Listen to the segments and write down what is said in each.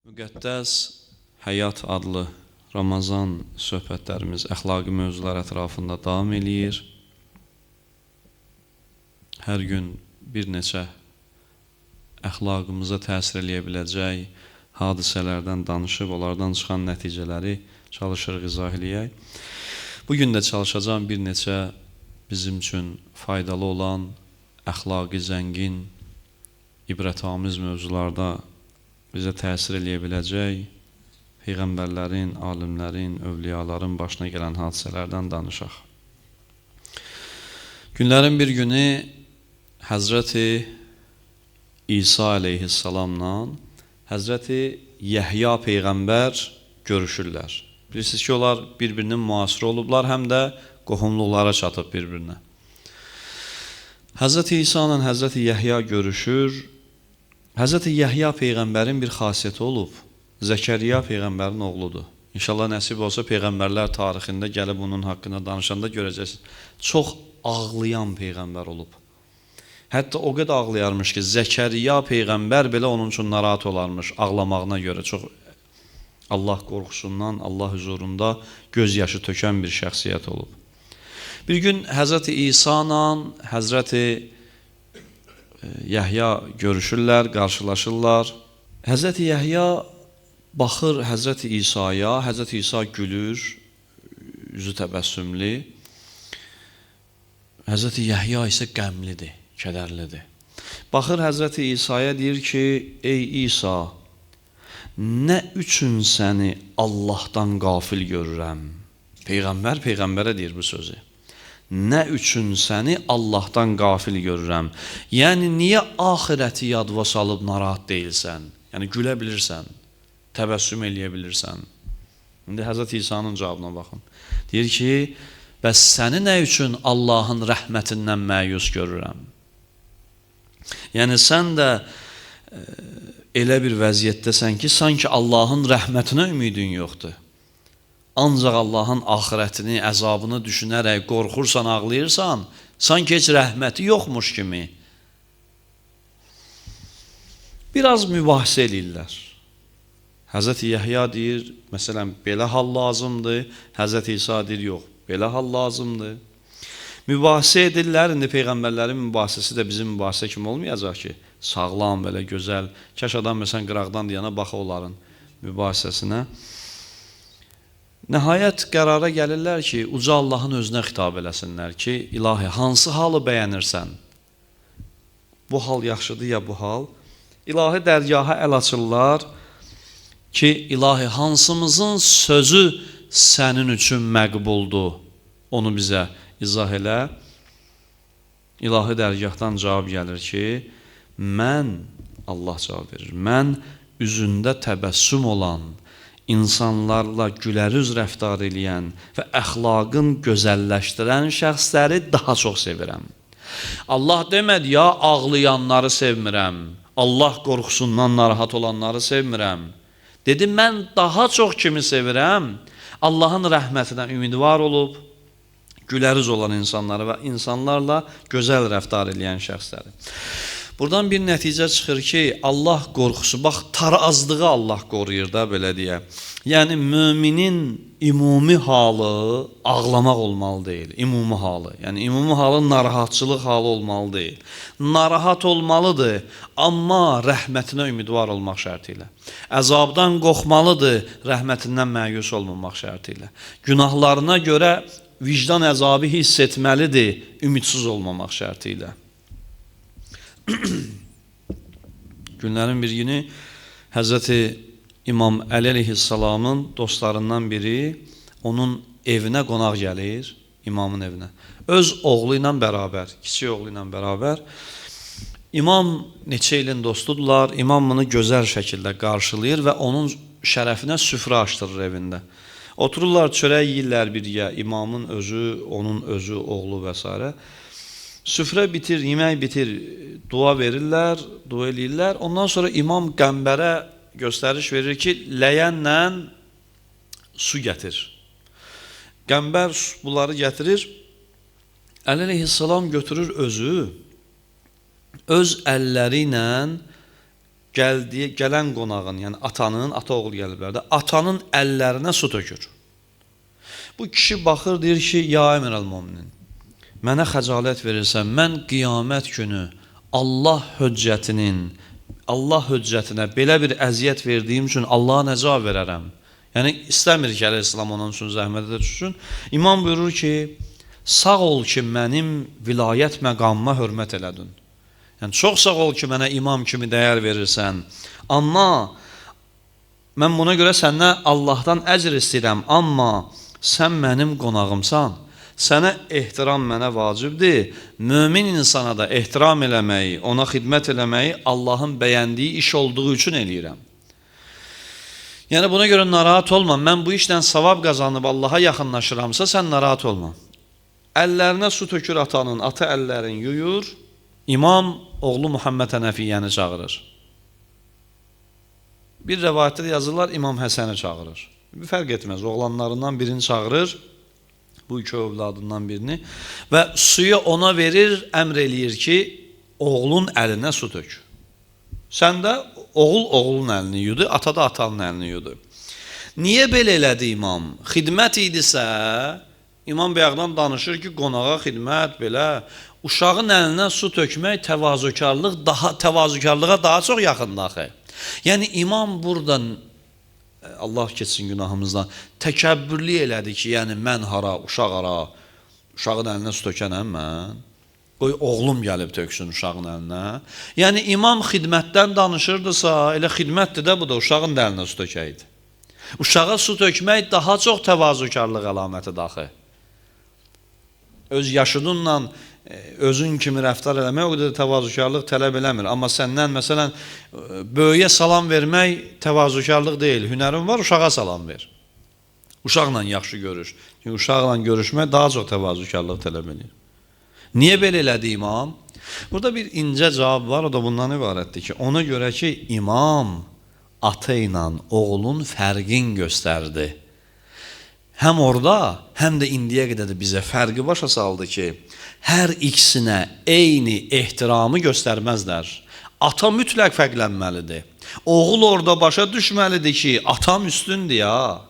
Müqəddəs Həyat adlı Ramazan söhbətlərimiz əxlaqi mövzular ətrafında davam eləyir. Hər gün bir neçə əxlaqımıza təsir eləyə biləcək hadisələrdən danışıb, onlardan çıxan nəticələri çalışırıq izah eləyək. Bugün də çalışacağım bir neçə bizim üçün faydalı olan, əxlaqi zəngin, ibrətamiz mövzularda bizə təsir eləyə biləcək peyğəmbərlərin, alimlərin, övliyaların başına gələn hadisələrdən danışaq. Günlərin bir günü Həzrəti İsa əleyhissalamla Həzrəti Yəhya peyğəmbər görüşürlər. Bilirsiniz ki, onlar bir-birinin müasiri olublar, həm də qohumluqlara çatıb bir-birinə. Həzrəti İsa ilə Həzrəti Yəhya görüşür. Həzrəti Yəhya peyğəmbərin bir xasiyyəti olub. Zəkəriyya peyğəmbərin oğludur. İnşallah nəsib olsa peyğəmbərlər tarixində gəlib onun haqqında danışanda görəcəksiniz. Çox ağlayan peyğəmbər olub. Hətta o qədər ağlayarmış ki, Zəkəriyya peyğəmbər belə onun üçün narahat olarmış ağlamağına görə. Çox Allah qorxusundan, Allah huzurunda göz yaşı tökən bir şəxsiyyət olub. Bir gün Həzrəti İsa ilə Həzrəti Yəhya görüşürlər, qarşılaşırlar. Həzrəti Yəhya baxır Həzrəti İsa'ya, Həzrəti İsa gülür, üzü təbəssümlü. Həzrəti Yəhya isə qəmlidir, kədərlidir. Baxır Həzrəti İsa'ya deyir ki, ey İsa, nə üçün səni Allahdan qafil görürəm? Peyğəmbər peyğəmbərə deyir bu sözü. Nə üçün səni Allahdan qafil görürəm? Yəni, niyə axirəti yadva salıb narahat deyilsən? Yəni, gülə bilirsən, təbəssüm eləyə bilirsən. İndi Həzrəti İsa'nın cavabına baxın. Deyir ki, bəs səni nə üçün Allahın rəhmətindən məyus görürəm? Yəni, sən də elə bir vəziyyətdəsən ki, sanki Allahın rəhmətinə ümidin yoxdur. Ancaq Allahın axirətini, əzabını düşünərək qorxursan, ağlayırsan, sanki heç rəhməti yoxmuş kimi. Biraz mübahisə eləyirlər. Həzrəti Yəhya deyir, məsələn, belə hal lazımdır. Həzrəti İsa deyir, yox, belə hal lazımdır. Mübahisə edirlər, indi peyğəmbərlərin mübahisəsi də bizim mübahisə kimi olmayacaq ki, sağlam, belə gözəl. Kəş adam məsələn qıraqdan deyənə baxa onların mübahisəsinə. Nəhayət qərara gəlirlər ki, uca Allahın özünə xitab eləsinlər ki, ilahi, hansı halı bəyənirsən? Bu hal yaxşıdır ya bu hal? İlahi dərgaha əl açırlar ki, ilahi, hansımızın sözü sənin üçün məqbuldur? Onu bizə izah elə. İlahi dərgahdan cavab gəlir ki, mən, Allah cavab verir, mən üzündə təbəssüm olan, insanlarla gülərüz rəftar eləyən və əxlaqın gözəlləşdirən şəxsləri daha çox sevirəm. Allah demədi, ya ağlayanları sevmirəm, Allah qorxusundan narahat olanları sevmirəm. Dedi, mən daha çox kimi sevirəm? Allahın rəhmətinə ümidvar olub, gülərüz olan insanları və insanlarla gözəl rəftar eləyən şəxsləri. Buradan bir nəticə çıxır ki, Allah qorxusu, bax, tarazlığı Allah qoruyur da, belə deyə. Yəni, müminin ümumi halı ağlamaq olmalı deyil, ümumi halı. Yəni, ümumi halı narahatçılıq halı olmalı deyil. Narahat olmalıdır, amma rəhmətinə ümidvar olmaq şərti ilə. Əzabdan qorxmalıdır, rəhmətindən məyus olmamaq şərti ilə. Günahlarına görə vicdan əzabı hiss etməlidir, ümidsiz olmamaq şərti ilə. Günlərin bir günü Həzrəti İmam Əli əleyhissalamın dostlarından biri onun evinə qonaq gəlir, imamın evinə. Öz oğlu ilə bərabər, kiçik oğlu ilə bərabər. İmam neçə ilin dostudurlar, imam bunu gözəl şəkildə qarşılayır və onun şərəfinə süfrə açdırır evində. Otururlar, çörək yeyirlər birgə, imamın özü, onun özü, oğlu və s. Süfrə bitir, yemək bitir, dua verirlər, dua eləyirlər. Ondan sonra imam qəmbərə göstəriş verir ki, ləyənlə su gətir. Qəmbər bunları gətirir. Əli əleyhissalam götürür özü, öz əlləri ilə gələn qonağın, yəni atanın, ata oğul gəliblər də, atanın əllərinə su tökür. Bu kişi baxır, deyir ki, ya Əmirəl-Möminin, mənə xəcalət verirsən, mən qiyamət günü Allah höccətinə belə bir əziyyət verdiyim üçün Allaha nə cavab verərəm? Yəni, istəmir ki, Əleyhisselam onun üçün zəhmətə düşsün. İmam buyurur ki, sağ ol ki, mənim vilayət məqamıma hörmət elədin. Yəni, çox sağ ol ki, mənə imam kimi dəyər verirsən. Amma mən buna görə səndən Allahdan əcr istəyirəm. Amma sən mənim qonağımsan. Sənə ehtiram mənə vacibdir. Mömin insana da ehtiram eləməyi, ona xidmət eləməyi Allahın bəyəndiyi iş olduğu üçün eləyirəm. Yəni, buna görə narahat olma. Mən bu işlə savab qazanıb Allaha yaxınlaşıramsa, sən narahat olma. Əllərinə su tökür atanın, ata əllərini yuyur. İmam oğlu Muhammed Hənəfiyyəni çağırır. Bir rəvayətdə yazırlar, İmam Həsəni çağırır. Bir fərq etməz, oğlanlarından birini çağırır, bu iki övladından birini və suyu ona verir, əmr eləyir ki, oğlun əlinə su tök. Sən də oğlun əlini yudu, ata da atanın əlini yudu. Niyə belə elədi imam? Xidmət idisə, imam bayaqdan danışır ki, qonağa xidmət belə, uşağın əlinə su tökmək təvazökarlığa daha çox yaxındır axı. Yəni imam buradan, Allah keçsin günahımızdan, təkəbbürlü elədi ki, yəni mən hara, uşaq hara, uşağın əlinə su tökənəm mən. Qoy oğlum gəlib töksün uşağın əlinə. Yəni imam xidmətdən danışırdısa, elə xidmətdir də bu da uşağın əlinə su tökəydi. Uşağa su tökmək daha çox təvazökarlıq əlamətidir axı. Öz yaşıdınla özün kimi rəftar eləmək o qədər təvazökarlıq tələb eləmir. Amma səndən, məsələn, böyüyə salam vermək təvazökarlıq deyil. Hünərin var, uşağa salam ver. Uşaqla yaxşı görüş. Çünki uşaqla görüşmək daha çox təvazökarlıq tələb edir. Niyə belə elədi imam? Burada bir incə cavab var, o da bundan ibarətdir ki, ona görə ki, imam ata ilə oğlun fərqin göstərdi. Həm orada, həm də indiyə qədər də bizə fərqi başa saldı ki, hər ikisinə eyni ehtiramı göstərməzlər. Ata mütləq fərqlənməlidir. Oğul orada başa düşməlidir ki, atam üstündür ya.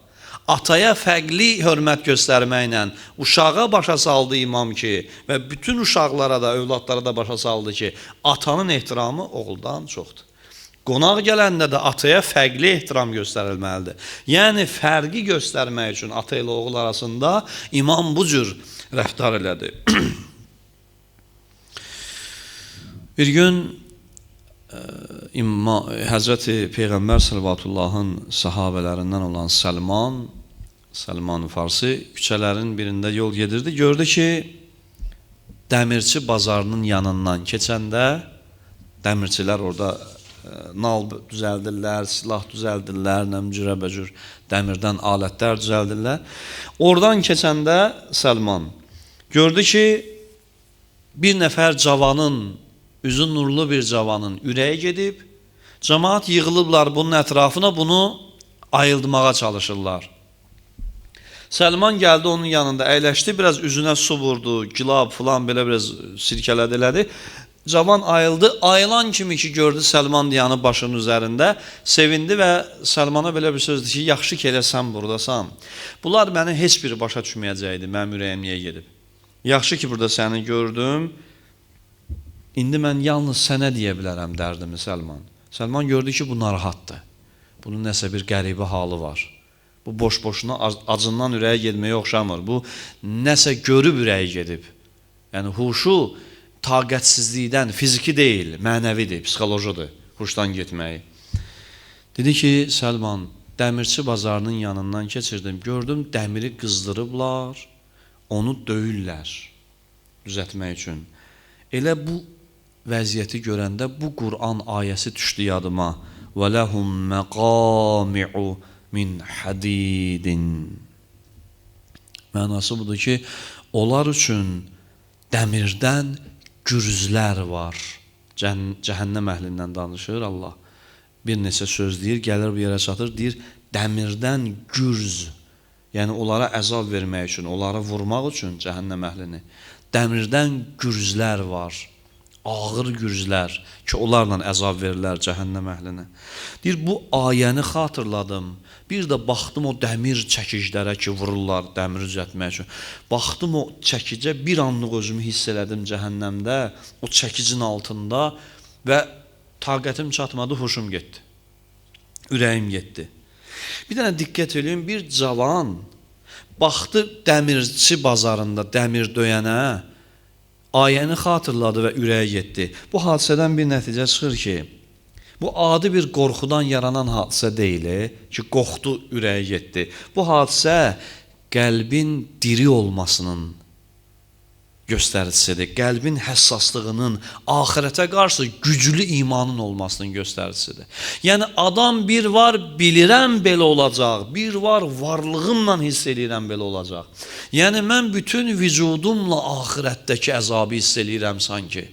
Ataya fərqli hörmət göstərməklə uşağa başa saldı imam ki, və bütün uşaqlara da, övladlara da başa saldı ki, atanın ehtiramı oğuldan çoxdur. Qonaq gələndə də ataya fərqli ehtiram göstərilməlidir. Yəni, fərqi göstərmək üçün ata ilə oğul arasında imam bu cür rəftar elədi. Bir gün Həzrəti Peyğəmbər Səlvatullahın sahabələrindən olan Səlman Farsi küçələrin birində yol gedirdi. Gördü ki, dəmirçi bazarının yanından keçəndə dəmirçilər orada nal düzəldirlər, silah düzəldirlər, cürəbəcür dəmirdən alətlər düzəldirlər. Oradan keçəndə Səlman gördü ki, bir nəfər cavanın, üzü nurlu bir cavanın ürəyi gedib, cəmaat yığılıblar bunun ətrafına, bunu ayıldırmağa çalışırlar. Səlman gəldi onun yanında, əyləşdi, biraz üzünə su vurdu, gilab filan belə biraz sirkələdi elədi. Cavan ayıldı, ayılan kimi ki gördü Səlman dayanıb başının üzərində, sevindi və Səlmana belə bir sözdür ki, yaxşı ki elə sən buradasan. Bunlar məni heç biri başa düşməyəcəkdi, mənim ürəyim niyə gedib. Yaxşı ki burada səni gördüm, indi mən yalnız sənə deyə bilərəm dərdimi Səlman. Səlman gördü ki, bu narahatdır, bunun nəsə bir qəribə halı var. Bu boş-boşuna acından ürəyə gedməyə oxşamır, bu nəsə görüb ürəyə gedib. Yəni huşu taqətsizlikdən, fiziki deyil, mənəvidir, psixolojidir, huşdan getməyi. Dedi ki, Səlman, dəmirçi bazarının yanından keçirdim, gördüm dəmiri qızdırıblar, onu döyürlər düzəltmək üçün. Elə bu vəziyyəti görəndə bu Qur'an ayəsi düşdü yadıma. وَلَهُمْ مَقَامِعُ min hadidin. Mənası budur ki, onlar üçün dəmirdən gürzlər var. Cəhənnəm əhlindən danışır Allah. Bir neçə söz deyir, gəlir bir yerə çatır, deyir, dəmirdən gürz. Yəni, onlara əzab vermək üçün, onları vurmaq üçün cəhənnəm əhlini. Dəmirdən gürzlər var. ağır gürzlər ki, onlarla əzab verirlər cəhənnəm əhlinə. Deyir, bu ayəni xatırladım. Bir də baxdım o dəmir çəkiclərə ki, vururlar dəmir düzəltmək üçün. Baxdım o çəkicə, bir anlıq özümü hiss elədim cəhənnəmdə, o çəkicin altında və taqətim çatmadı, huşum getdi. Ürəyim getdi. Bir dənə diqqət edin, bir cavan baxdı dəmirçi bazarında dəmir döyənə, ayəni xatırladı və ürəyə getdi. Bu hadisədən bir nəticə çıxır ki, bu adi bir qorxudan yaranan hadisə deyil ki, qorxdu, ürəyə getdi. Bu hadisə qəlbin diri olmasının göstəricisidir. Qəlbin həssaslığının, axirətə qarşı güclü imanın olmasının göstəricisidir. Yəni, adam bir var, bilirəm belə olacaq, bir var, varlığımla hiss edirəm belə olacaq. Yəni, mən bütün vücudumla axirətdəki əzabı hiss edirəm sanki.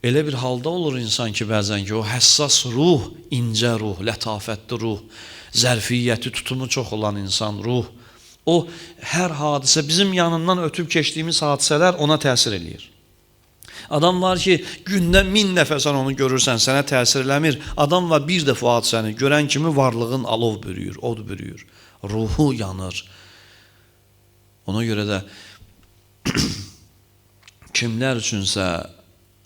Elə bir halda olur insan ki, bəzən ki, o həssas ruh, incə ruh, lətafətli ruh, zərfiyyəti, tutumu çox olan insan ruh, o hər hadisə, bizim yanından ötüb keçdiyimiz hadisələr ona təsir eləyir. Adam var ki, gündə 1000 dəfə sən onu görürsən, sənə təsir eləmir. Adam var, bir dəfə o hadisəni görən kimi varlığın alov bürüyür, od bürüyür, ruhu yanır. Ona görə də kimlər üçünsə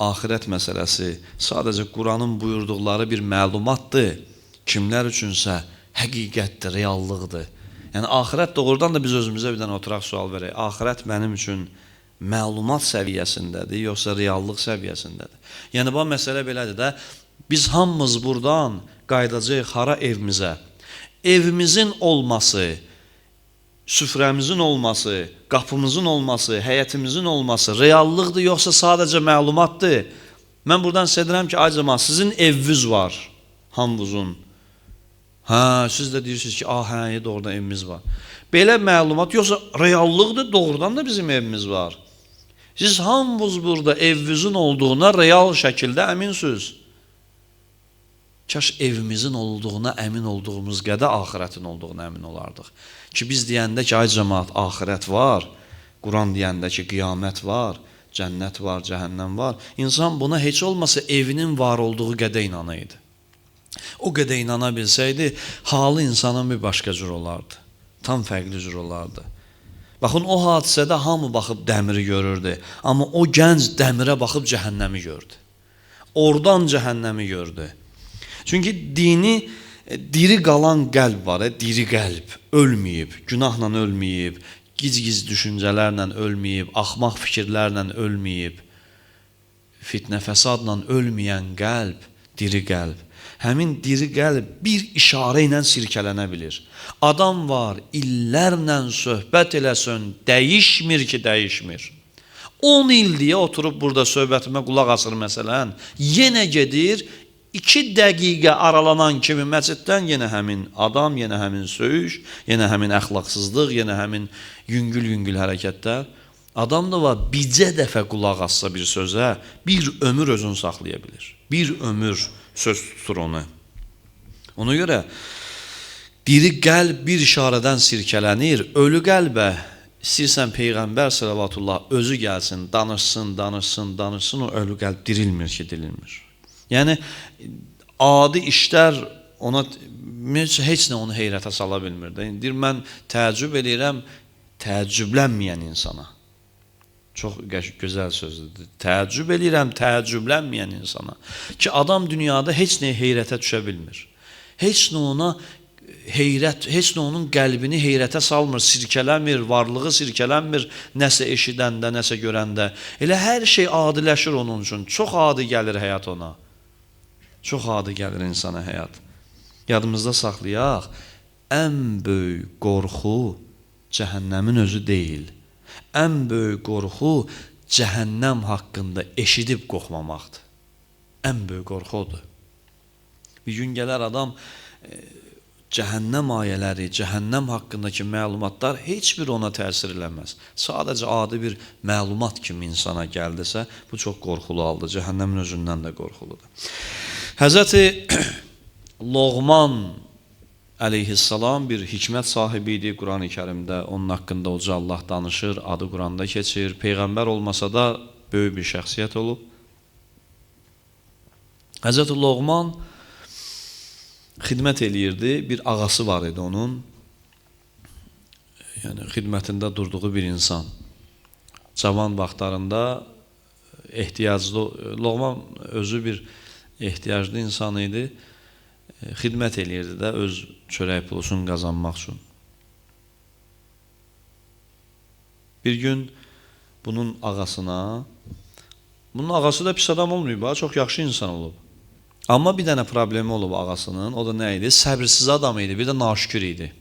axirət məsələsi sadəcə Quranın buyurduqları bir məlumatdır, kimlər üçünsə həqiqətdir, reallıqdır. Yəni, axirət doğrudan da biz özümüzə bir dənə oturaq sual verək. Axirət mənim üçün məlumat səviyyəsindədir, yoxsa reallıq səviyyəsindədir? Yəni, bu məsələ belədir də, biz hamımız buradan qaydacaq hara evimizə. Evimizin olması, süfrəmizin olması, qapımızın olması, həyətimizin olması reallıqdır, yoxsa sadəcə məlumatdır? Mən buradan sizə deyirəm ki, ay cəmaət, sizin eviniz var, hamımızın. Hə, siz də deyirsiniz ki, hə, doğrudan evimiz var. Belə məlumat, yoxsa reallıqdır, doğrudan da bizim evimiz var. Siz hamınız burada evinizin olduğuna real şəkildə əminsiniz. Kaş evimizin olduğuna əmin olduğumuz qədər axirətin olduğuna əmin olardıq. Ki, biz deyəndə ki, ay cəmaət, axirət var, Quran deyəndə ki, qiyamət var, cənnət var, cəhənnəm var. İnsan buna heç olmasa evinin var olduğu qədər inanıydı. O qədər inana bilsəydi, halı insanın bir başqa cür olardı. Tam fərqli cür olardı. Baxın, o hadisədə hamı baxıb dəmiri görürdü. Amma o gənc dəmirə baxıb cəhənnəmi gördü. Oradan cəhənnəmi gördü. Çünki dini, diri qalan qəlb var, diri qəlb, ölməyib, günahla ölməyib, giz-giz düşüncələrlə ölməyib, axmaq fikirlərlə ölməyib, fitnə fəsadla ölməyən qəlb, diri qəlb. Həmin diri qəlb bir işarə ilə sirkələnə bilir. Adam var, illərlə söhbət eləsən, dəyişmir ki, dəyişmir. 10 il deyə oturub burada söhbətimə qulaq asır məsələn, yenə gedir, 2 dəqiqə aralanan kimi məsciddən yenə həmin adam, yenə həmin söyüş, yenə həmin əxlaqsızlıq, yenə həmin yüngül-yüngül hərəkətlər. Adam da var, bircə dəfə qulaq assa bir sözə, bir ömür özünü saxlaya bilir. Bir ömür söz tutur onu. Ona görə diri qəlb bir işarədən sirkələnir, ölü qəlbə istəyirsən Peyğəmbər salavatullah özü gəlsin, danışsın, o ölü qəlb dirilmir ki, dirilmir. Yəni, adi işlər ona heç nə onu heyrətə sala bilmir. Deyir, mən təəccüb edirəm təəccüblənməyən insana. Çox gözəl sözdür. Təəccüb edirəm təəccüblənməyən insana. Ki, adam dünyada heç nəyə heyrətə düşə bilmir. Heç nə ona heyrət, heç nə onun qəlbini heyrətə salmır, sirkələmir, varlığı sirkələnmir, nəsə eşidəndə, nəsə görəndə. Elə hər şey adiləşir onun üçün. Çox adi gəlir həyat ona. Çox adi gəlir insana həyat. Yadımızda saxlayaq, ən böyük qorxu cəhənnəmin özü deyil. Ən böyük qorxu cəhənnəm haqqında eşidib qorxmamaqdır. Ən böyük qorxu odur. Bir gün gələr adam, cəhənnəm ayələri, cəhənnəm haqqındakı məlumatlar heç bir ona təsir eləməz. Sadəcə adi bir məlumat kimi insana gəldisə, bu çox qorxulu haldır. Cəhənnəmin özündən də qorxuludur. Həzrəti Loğman əleyhissalam bir hikmət sahibi idi Qurani Kərimdə. Onun haqqında Uca Allah danışır, adı Quranda keçir. Peyğəmbər olmasa da böyük bir şəxsiyyət olub. Həzrət Loğman xidmət eləyirdi, bir ağası var idi onun. Yəni xidmətində durduğu bir insan. Cavan vaxtlarında ehtiyaclı, Loğman özü bir ehtiyaclı insan idi. Xidmət eləyirdi də öz çörək pulunu qazanmaq üçün. Bir gün bunun ağasına, bunun ağası da pis adam olmayıb, çox yaxşı insan olub. Amma bir dənə problemi olub ağasının, o da nə idi? Səbirsiz adam idi, bir də naşükür idi.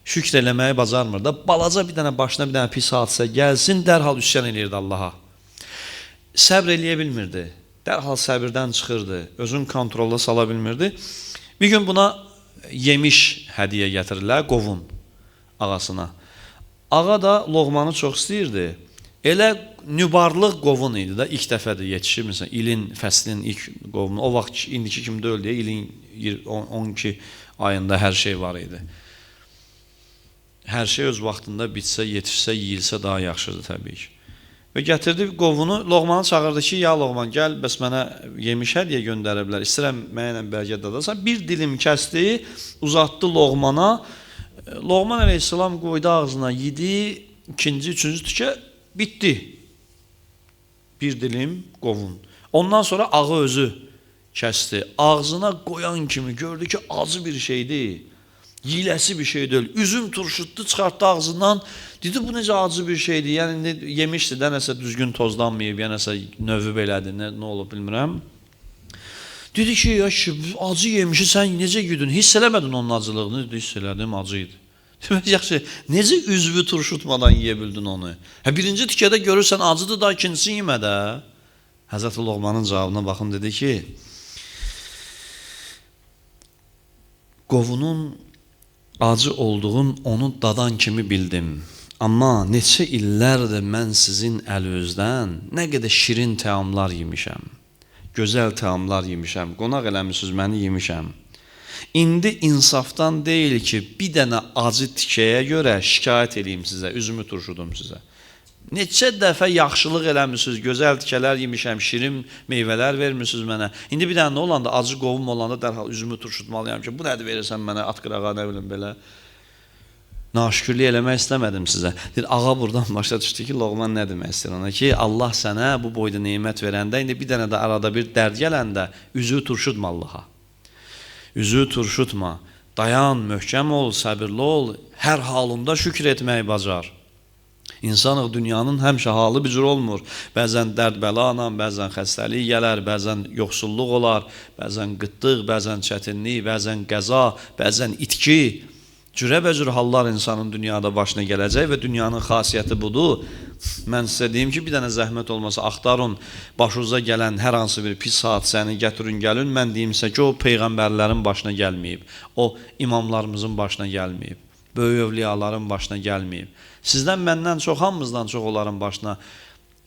Şükr eləməyi bacarmır da, balaca bir dənə başına bir dənə pis hadisə gəlsin, dərhal üsyan eləyirdi Allaha. Səbr eləyə bilmirdi, dərhal səbirdən çıxırdı, özün kontrola sala bilmirdi. Bir gün buna yemiş hədiyə gətirirlər, qovun ağasına. Ağa da Loğmanı çox istəyirdi. Elə nübarlıq qovun idi da, ilk dəfədir yetişir, məsələn, ilin, fəslin ilk qovunu. O vaxt indiki kimi deyil deyə, ilin 12 ayında hər şey var idi. Hər şey öz vaxtında bitsə, yetişsə, yeyilsə daha yaxşıdır təbii ki. Və gətirdi qovunu, Loğmanı çağırdı ki, ya Loğman, gəl, bəs mənə yemiş hədiyə göndəriblər, istəyirəm mənə bəlgə dadasan. Bir dilim kəsdi, uzatdı Loğmana. Loğman əleyhissalam qoydu ağzına, yedi, ikinci, üçüncü tükə, bitdi. Bir dilim qovun. Ondan sonra ağı özü kəsdi. Ağzına qoyan kimi gördü ki, acı bir şeydir. Yiləsi bir şey deyil. Üzüm turşutdu, çıxartdı ağzından. Dedi, bu necə acı bir şeydir. Yəni, yemişdi də, nəsə düzgün tozlanmayıb, ya nəsə növü belədir, nə olub bilmirəm. Dedi ki, ya acı yemişi sən necə güdün? Hiss eləmədin onun acılığını? Dedi, hiss elədim, acı idi. Demək, yaxşı, necə üzvü turşutmadan yeyə bildin onu? Birinci tikədə görürsən, acıdır da, ikincisi yemə də. Həzrət Loğmanın cavabına baxın, dedi ki, qovunun acı olduğun onu dadan kimi bildim. Amma neçə illərdir mən sizin əlinizdən nə qədər şirin təamlar yemişəm. Gözəl təamlar yemişəm. Qonaq eləmisiniz, məni yemişəm. İndi insafdan deyil ki, bir dənə acı tikəyə görə şikayət edeyim sizə, üzümü turşudum sizə. Neçə dəfə yaxşılıq eləmisiniz, gözəl tikələr yemişəm, şirin meyvələr vermişsiniz mənə. İndi bir dənə nə olanda, acı qovum olanda dərhal üzümü turşutmalıyam ki, bu nədir verirsən mənə, at qırağa, nə bilim belə. Naşükürlük eləmək istəmədim sizə. Deyir, ağa buradan başa düşdü ki, Loğman nə demək istəyir ona ki, Allah sənə bu boyda nemət verəndə, indi bir dənə də arada bir dərd gələndə, üzü turşutma Allaha. Üzü turşutma, dayan, möhkəm ol, səbirli ol, hər halında şükür etməyi bacar. İnsanıq dünyanın həmişə halı bir cür olmur. Bəzən dərd bəla, bəzən xəstəlik gələr, bəzən yoxsulluq olar, bəzən qıtlıq, bəzən çətinlik, bəzən qəza, bəzən itki. Cürəbəcür hallar insanın dünyada başına gələcək və dünyanın xasiyyəti budur. Mən sizə deyim ki, bir dənə zəhmət olmasa axtarın, başınıza gələn hər hansı bir pis hadisəni gətirin, gəlin. Mən deyimsə ki, o peyğəmbərlərin başına gəlməyib, o imamlarımızın başına gəlməyib, böyük övliyaların başına gəlməyib. Sizdən, məndən çox, hamımızdan çox onların başına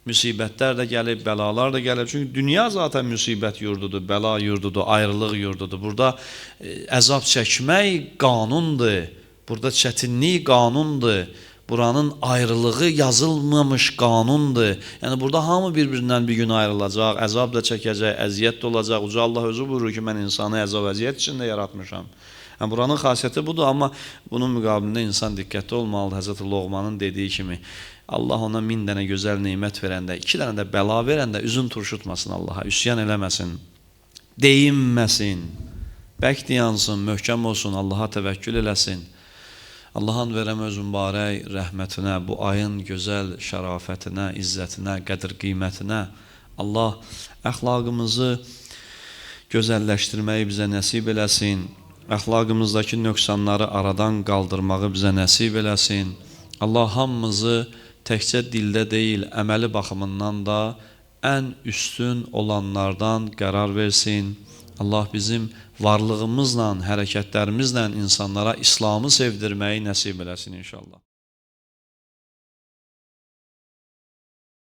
müsibətlər də gəlib, bəlalar da gəlib. Çünki dünya zaten müsibət yurdudur, bəla yurdudur, ayrılıq yurdudur. Burada əzab çəkmək qanundur, burada çətinlik qanundur, buranın ayrılığı yazılmamış qanundur. Yəni, burada hamı bir-birindən bir gün ayrılacaq, əzab da çəkəcək, əziyyət də olacaq. Uca Allah özü buyurur ki, mən insanı əzab əziyyət içində yaratmışam. Yəni, buranın xasiyyəti budur, amma bunun müqabilində insan diqqətli olmalıdır. Həzrət Loğmanın dediyi kimi, Allah ona 1000 dənə gözəl neymət verəndə, 2 dənə də bəla verəndə üzün turşutmasın Allaha, üsyan eləməsin, deyinməsin, bək yansın, möhkəm olsun, Allaha təvəkkül eləsin. Allahın verəm öz mübarək rəhmətinə, bu ayın gözəl şərafətinə, izzətinə, qədir qiymətinə Allah əxlaqımızı gözəlləşdirməyi bizə nəsib eləsin, əxlaqımızdakı nöqsanları aradan qaldırmağı bizə nəsib eləsin. Allah hamımızı təkcə dildə deyil, əməli baxımından da ən üstün olanlardan qərar versin. Allah bizim varlığımızla, hərəkətlərimizlə insanlara İslamı sevdirməyi nəsib eləsin inşallah.